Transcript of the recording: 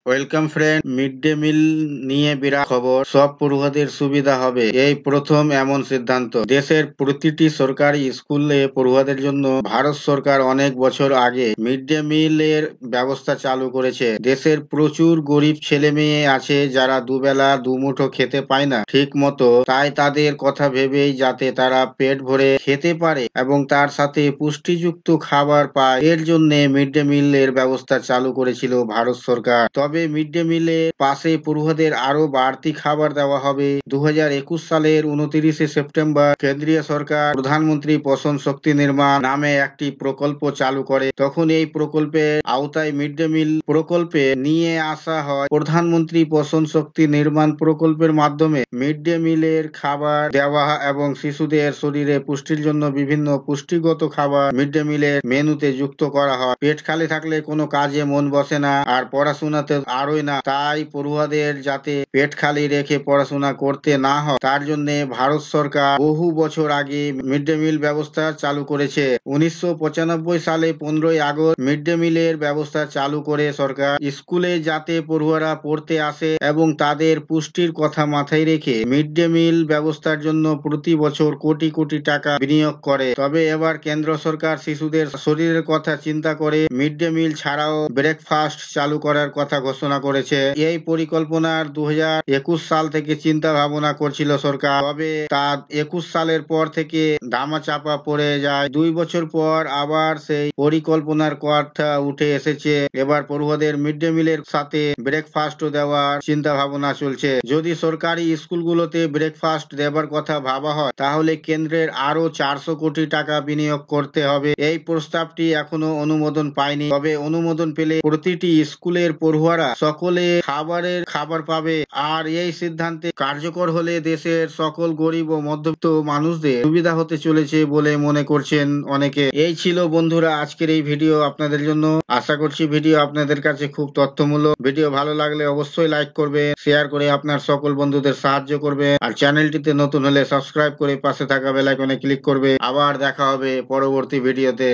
Welcome friend, mid day meal নিয়ে বিরাট খবর। সব পড়ুয়াদের সুবিধা হবে, এই প্রথম এমন সিদ্ধান্ত। দেশের প্রতিটি সরকারি স্কুলে পড়ুয়াদের জন্য ভারত সরকার অনেক বছর আগে মিড ডে মিল এর ব্যবস্থা চালু করেছে। দেশের প্রচুর গরিব ছেলে মেয়ে আছে যারা দুবেলা দুমুঠো খেতে পায় না ঠিক মতো, তাই তাদের কথা ভেবেই যাতে তারা পেট ভরে খেতে পারে এবং তার সাথে পুষ্টিযুক্ত খাবার পায়, এর জন্য মিড ডে মিল এর ব্যবস্থা চালু করেছিল ভারত সরকার। তবে মিড ডে মিলের পাশে পড়ুয়াদের আরো বাড়তি খাবার দেওয়া হবে। 2021 সালের 29শে সেপ্টেম্বর কেন্দ্রীয় সরকার প্রধানমন্ত্রী পোষণ শক্তি নির্মাণ নামে একটি প্রকল্প চালু করে। তখন এই প্রকল্পের আওতায় মিড ডে মিল প্রকল্পে নিয়ে আসা হয়। প্রধানমন্ত্রী পোষণ শক্তি নির্মাণ প্রকল্পের মাধ্যমে মিড ডে মিলের খাবার দেওয়া এবং শিশুদের শরীরে পুষ্টির জন্য বিভিন্ন পুষ্টিগত খাবার মিড ডে মিলের মেনুতে যুক্ত করা হয়। পেট খালি থাকলে কোনো কাজে মন বসে না, আর পড়াশোনাতে আরোই না। তাই পড়ুয়াদের যাতে পেট খালি রেখে পড়াশোনা করতে না হয় তার জন্য ভারত সরকার বহু বছর আগে মিড ডে মিল ব্যবস্থা চালু করেছে। 1995 সালে 15ই আগস্ট মিড ডে মিলের ব্যবস্থা চালু করে সরকার। স্কুলে যাতে পড়ুয়ারা পড়তে আসে এবং তাদের পুষ্টির কথা মাথায় রেখে মিড ডে মিল ব্যবস্থার জন্য প্রতি বছর কোটি কোটি টাকা বিনিয়োগ করে। তবে এবার কেন্দ্র সরকার শিশুদের শরীরের কথা চিন্তা করে মিড ডে মিল ছাড়াও ব্রেকফাস্ট চালু করার কথা ঘোষণা করেছে। এই পরিকল্পনার 2021 সাল থেকে চিন্তা ভাবনা করছিল সরকার, তবে তা 21 সালের পর থেকে ধামাচাপা পড়ে যায়। 2 বছর পর আবার সেই পরিকল্পনার কথা উঠে এসেছে। এবার পড়ুয়াদের মিড ডে মিলের সাথে ব্রেকফাস্টও দেওয়ার চিন্তা ভাবনা চলছে। যদি সরকারি স্কুলগুলোতে ব্রেকফাস্ট দেবার কথা ভাবা হয় তাহলে কেন্দ্রের আরো 400 কোটি টাকা বিনিয়োগ করতে হবে। এই প্রস্তাবটি এখনো অনুমোদন পায়নি, তবে অনুমোদন পেলে প্রতিটি স্কুলের পড়ুয়ারা সকলে খাবার পাবে। আর এই সিদ্ধান্তে কার্যকর হলে দেশের সকল গরিব ও মধ্যবিত্ত মানুষদের সুবিধা হতে চলেছে বলে মনে করছেন অনেকে। এই ছিল বন্ধুরা আজকের এই ভিডিও আপনাদের জন্য। আশা করছি ভিডিও আপনাদের কাছে খুব তথ্যমূলক। ভিডিও ভালো লাগলে অবশ্যই লাইক করবে, শেয়ার করে আপনার সকল বন্ধুদের সাহায্য করবে, আর চ্যানেলটিতে নতুন হলে সাবস্ক্রাইব করে পাশে থাকা বেল আইকনে ক্লিক করবে। আবার দেখা হবে পরবর্তী ভিডিওতে।